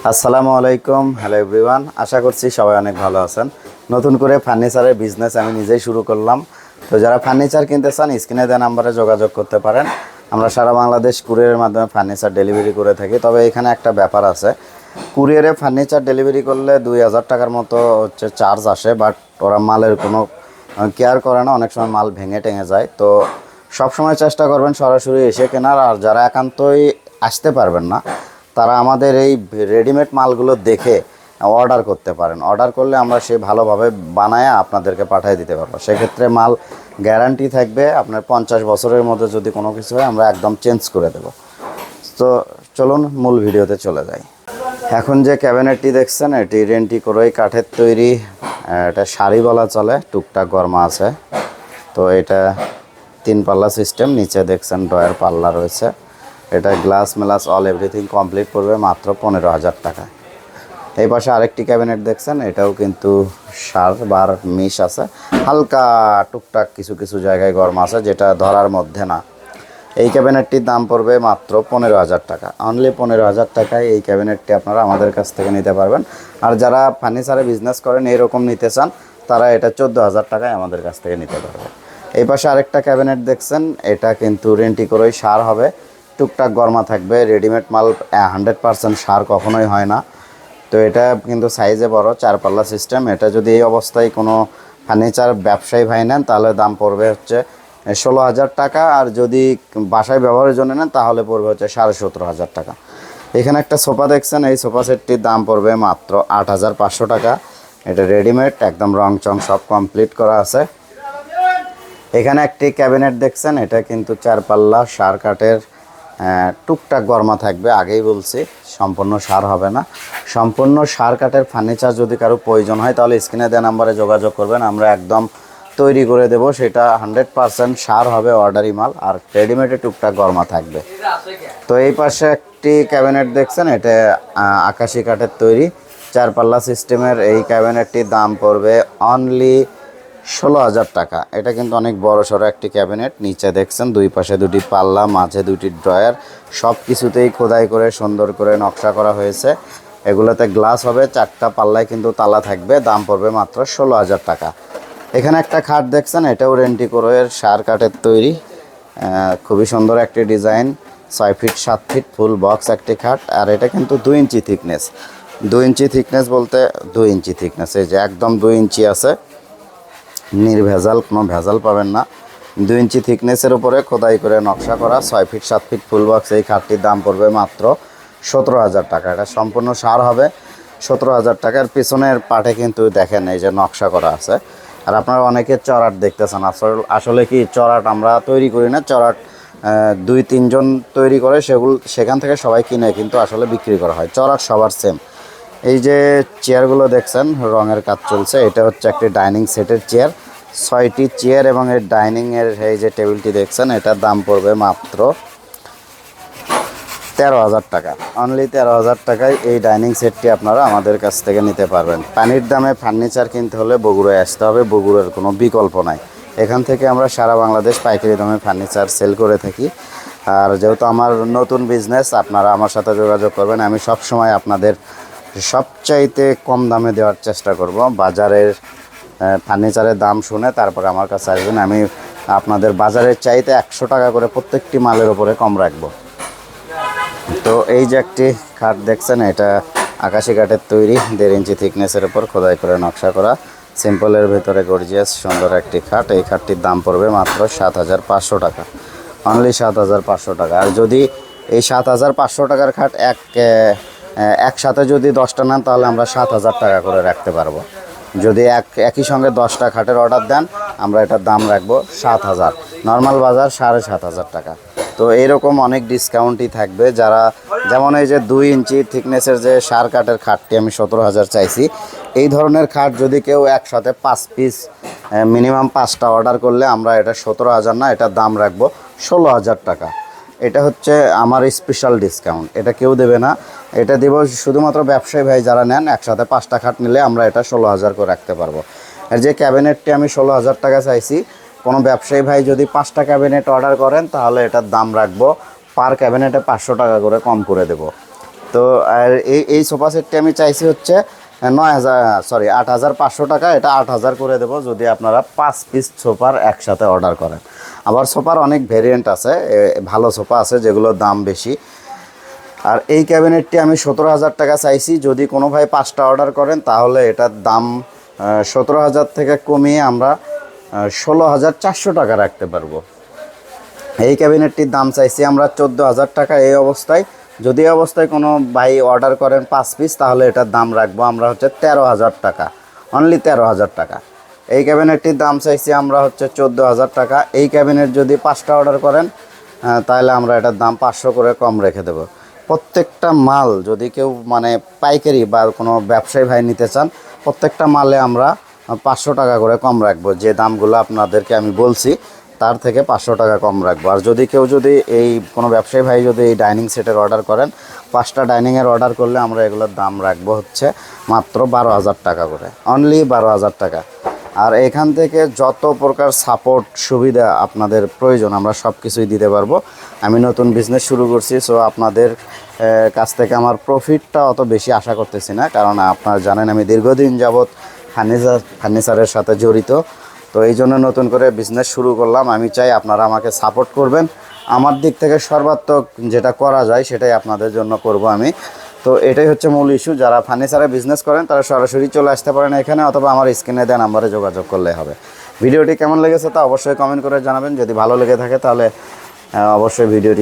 আসসালামু আলাইকুম, hello everyone. আশা করছি সবাই অনেক ভালো আছেন। নতুন করে ফার্নিচারের বিজনেস আমি নিজেই শুরু করলাম। তো যারা ফার্নিচার কিনতে চান স্ক্রিনে দেওয়া নাম্বারে যোগাযোগ করতে পারেন। আমরা সারা বাংলাদেশ কুরিয়ারের মাধ্যমে ফার্নিচার ডেলিভারি করে থাকি। তবে এখানে একটা ব্যাপার আছে, কুরিয়ারে ফার্নিচার ডেলিভারি করলে 2000 টাকার মতো হচ্ছে চার্জ আসে, বাট ওরা মালের কোনো কেয়ার করে না, অনেক সময় মাল ভেঙে টেঙে যায়। তো সবসময় চেষ্টা করবেন সরাসরি এসে কেনার। আর যারা একান্তই আসতে পারবেন না তারা আমাদের এই রেডিমেড মালগুলো দেখে অর্ডার করতে পারেন। অর্ডার করলে আমরা সে ভালোভাবে বানায় আপনাদেরকে পাঠিয়ে দিতে পারবো। সেক্ষেত্রে মাল গ্যারান্টি থাকবে, আপনার 50 বছরের মধ্যে যদি কোনো কিছু হয় আমরা একদম চেঞ্জ করে দেব। তো চলুন মূল ভিডিওতে চলে যাই। এখন যে ক্যাবিনেটটি দেখছেন এটি রেন্টি করোই কাঠের তৈরি। এটা শাড়ি বলা চলে, টুকটাক গরমা আছে। তো এটা 3 পাল্লা সিস্টেম, নিচে দেখছেন ডয়ার পাল্লা রয়েছে। এটা glass malleus all everything complete করবে মাত্র 15,000 টাকা। এই পাশে আরেকটি ক্যাবিনেট দেখছেন, এটাও কিন্তু সার বার মিশ আছে, হালকা টুকটাক কিছু কিছু জায়গায় গরম আছে যেটা ধরার মধ্যে না। এই ক্যাবিনেটটির দাম পড়বে মাত্র 15,000 টাকা। অনলি 15,000 টাকায় এই ক্যাবিনেটটি আপনারা আমাদের কাছ থেকে নিতে পারবেন। আর যারা ফার্নিচারে বিজনেস করেন এরকম নিতে চান তারা এটা 14,000 টাকায় আমাদের কাছ থেকে নিতে পারবে। এই পাশে আরেকটা ক্যাবিনেট দেখছেন, এটা কিন্তু রেন্টি করেই সার হবে, টুকটাক গরমা থাকবে। রেডিমেড মাল 100% সার কখনোই হয় না। তো এটা কিন্তু সাইজে বড়, 4 পাল্লা সিস্টেম। এটা যদি এই অবস্থায় কোনো ফার্নিচার ব্যবসায়ী ভাই নেন তাহলে দাম পড়বে হচ্ছে 16,000 টাকা। আর যদি বাসায় ব্যবহারের জন্য নেন তাহলে পড়বে হচ্ছে 17,500 টাকা। এখানে একটা সোফা দেখছেন, এই সোফা সেটটির দাম পড়বে মাত্র 8,500 টাকা। এটা রেডিমেড, একদম রং চং সব কমপ্লিট করা আছে। এখানে একটি ক্যাবিনেট দেখছেন, এটা কিন্তু 4 পাল্লা সার কাঠের, টুকটাক গরমা থাকবে। আগেই বলছি সম্পূর্ণ সার হবে না। সম্পূর্ণ সার কাঠের ফার্নিচার যদি কারো প্রয়োজন হয় তাহলে স্ক্রিনে দেওয়া নাম্বারে যোগাযোগ করবেন, আমরা একদম তৈরি করে দেব। সেটা 100% সার হবে, অর্ডারি মাল। আর রেডিমেডে টুকটাক গরমা থাকবে। তো এই পাশে একটি ক্যাবিনেট দেখছেন, এটা আকাশি কাঠের তৈরি, 4 পাল্লা সিস্টেমের। এই ক্যাবিনেটটির দাম পড়বে অনলি 16,000 টাকা। এটা কিন্তু অনেক বড় সড়ো একটি ক্যাবিনেট। নিচে দেখছেন দুই পাশে দুটি পাল্লা, মাঝে দুটি ড্রয়ার, সব কিছুতেই খোদাই করে সুন্দর করে নকশা করা হয়েছে। এগুলোতে গ্লাস হবে, 4টা পাল্লায় কিন্তু তালা থাকবে। দাম পড়বে মাত্র 16,000 টাকা। এখানে একটা খাট দেখছেন, এটাও রেন্টি কোরের সার কাঠের তৈরি, খুবই সুন্দর একটি design. 6 feet 7 feet full box একটি খাট। আর এটা কিন্তু 2 ইঞ্চি থিকনেস। 2 ইঞ্চি থিকনেস বলতে 2 ইঞ্চি থিকনেস, এই যে একদম 2 ইঞ্চি আছে, নির্ভেজাল, কোনো ভেজাল পাবেন না। 2 ইঞ্চি থিকনেসের উপরে খোদাই করে নকশা করা 6 ফিট 7 ফিট ফুল বক্স এই খাটটির দাম পড়বে মাত্র 17,000 টাকা। এটা সম্পূর্ণ সার হবে, 17,000 টাকার। পিছনের পাটে কিন্তু দেখেন এই যে নকশা করা আছে। আর আপনারা অনেকে চড়াট দেখতেছেন, আসলে কি চড়াট আমরা তৈরি করি না, চড়াট 2-3 জন তৈরি করে, সেখান থেকে সবাই কিনে কিন্তু আসলে বিক্রি করা হয়। চড়াট সবার সেম। এই যে চেয়ারগুলো দেখছেন রঙের কাজ চলছে, এটা হচ্ছে একটি ডাইনিং সেটের চেয়ার, 6টি চেয়ার এবং এই ডাইনিংয়ের এই যে টেবিলটি দেখছেন এটার দাম পড়বে মাত্র 13,000 টাকা। অনলি 13,000 টাকায় এই ডাইনিং সেটটি আপনারা আমাদের কাছ থেকে নিতে পারবেন। পানির দামে ফার্নিচার কিনতে হলে বগুড়ায় আসতে হবে, বগুড়ার কোনো বিকল্প নাই। এখান থেকে আমরা সারা বাংলাদেশ পাইকারি দামে ফার্নিচার সেল করে থাকি। আর যেহেতু আমার নতুন বিজনেস, আপনারা আমার সাথে যোগাযোগ করবেন। আমি সব সময় আপনাদের সবচাইতে কম দামে দেওয়ার চেষ্টা করব। বাজারের ফার্নিচারের দাম শুনে তারপরে আমার কাছে আসবেন। আমি আপনাদের বাজারের চাইতে 100 টাকা করে প্রত্যেকটি মালের ওপরে কম রাখব। তো এই যে একটি খাট দেখছেন, এটা আকাশি কাঠের তৈরি, 1.5 ইঞ্চি থিকনেসের উপর খোদাই করে নকশা করা, সিম্পলের ভেতরে গর্জিয়াস সুন্দর একটি খাট। এই খাটটির দাম পড়বে মাত্র 7,500 টাকা। অনলি 7,500 টাকা। আর যদি এই 7,500 টাকার খাট একসাথে যদি 10টা নেন তাহলে আমরা 7,000 টাকা করে রাখতে পারবো। যদি একই সঙ্গে 10টা খাটের অর্ডার দেন আমরা এটার দাম রাখবো 7,000। নর্মাল বাজার 7,500 টাকা। তো এইরকম অনেক ডিসকাউন্টই থাকবে। যারা যেমন এই যে 2 ইঞ্চি থিকনেসের যে সার কাঠের খাটটি আমি 17,000 চাইছি, এই ধরনের খাট যদি কেউ একসাথে 5 পিস মিনিমাম 5টা অর্ডার করলে আমরা এটা 17,000 না, এটার দাম রাখবো 16,000 টাকা। এটা হচ্ছে আমার স্পেশাল ডিসকাউন্ট, এটা কেউ দেবে না। এটা দেব শুধুমাত্র ব্যবসায়ী ভাই যারা নেন, একসাথে 5টা খাট নিলে আমরা এটা 16,000 করে রাখতে পারবো। আর যে ক্যাবিনেটটি আমি 16,000 টাকা চাইছি, কোনো ব্যবসায়ী ভাই যদি 5টা ক্যাবিনেট অর্ডার করেন তাহলে এটার দাম রাখবো পার ক্যাবিনেটে 500 টাকা করে কম করে দেব। তো আর এই সোফা সেটটি আমি চাইছি হচ্ছে 8,500 টাকা। এটা 8,000 করে দেবো যদি আপনারা 5 পিস সোফার একসাথে অর্ডার করেন। আবার সোফার অনেক ভেরিয়েন্ট আছে, ভালো সোফা আছে যেগুলোর দাম বেশি। আর এই ক্যাবিনেটটি আমি 17,000 টাকা চাইছি। যদি কোনো ভাই 5টা অর্ডার করেন তাহলে এটার দাম 17,000 থেকে কমিয়ে আমরা 16,400 টাকা রাখতে পারবো। এই ক্যাবিনেটটির দাম চাইছি আমরা 14,000 টাকা এই অবস্থায়। যদি এই অবস্থায় কোনো ভাই অর্ডার করেন 5 পিস তাহলে এটার দাম রাখবো আমরা হচ্ছে 13,000 টাকা, অনলি 13,000 টাকা। এই ক্যাবিনেটটির দাম চাইছি আমরা হচ্ছে 14,000 টাকা। এই ক্যাবিনেট যদি 5টা অর্ডার করেন তাহলে আমরা এটার দাম 500 করে কম রেখে দেবো। প্রত্যেকটা মাল যদি কেউ মানে পাইকারি বা কোনো ব্যবসায়ী ভাই নিতে চান, প্রত্যেকটা মালে আমরা 500 টাকা করে কম রাখবো। যে দামগুলো আপনাদেরকে আমি বলছি তার থেকে 500 টাকা কম রাখবো। আর যদি কেউ এই কোনো ব্যবসায়ী ভাই যদি এই ডাইনিং সেটের অর্ডার করেন, 5টা ডাইনিংয়ের অর্ডার করলে আমরা এগুলোর দাম রাখবো হচ্ছে মাত্র 12,000 টাকা করে, অনলি 12,000 টাকা। আর এখান থেকে যত প্রকার সাপোর্ট সুবিধা আপনাদের প্রয়োজন আমরা সব কিছুই দিতে পারবো। আমি নতুন বিজনেস শুরু করছি, সো আপনাদের কাছ থেকে আমার প্রফিটটা অত বেশি আশা করতেছি না, কারণ আপনারা জানেন আমি দীর্ঘদিন যাবৎ ফার্নিচারের সাথে জড়িত। তো এই জন্য নতুন করে বিজনেস শুরু করলাম। আমি চাই আপনারা আমাকে সাপোর্ট করবেন। আমার দিক থেকে সর্বাত্মক যেটা করা যায় সেটাই আপনাদের জন্য করব আমি। তো এটাই হচ্ছে মূল ইস্যু। যারা ফার্নিচারে বিজনেস করেন তারা সরাসরি চলে আসতে পারেন এখানে, অথবা আমার স্ক্রিনে দেওয়া নাম্বারে যোগাযোগ করলে হবে। ভিডিওটি কেমন লেগেছে তা অবশ্যই কমেন্ট করে জানাবেন। যদি ভালো লেগে থাকে তাহলে অবশ্যই ভিডিওটি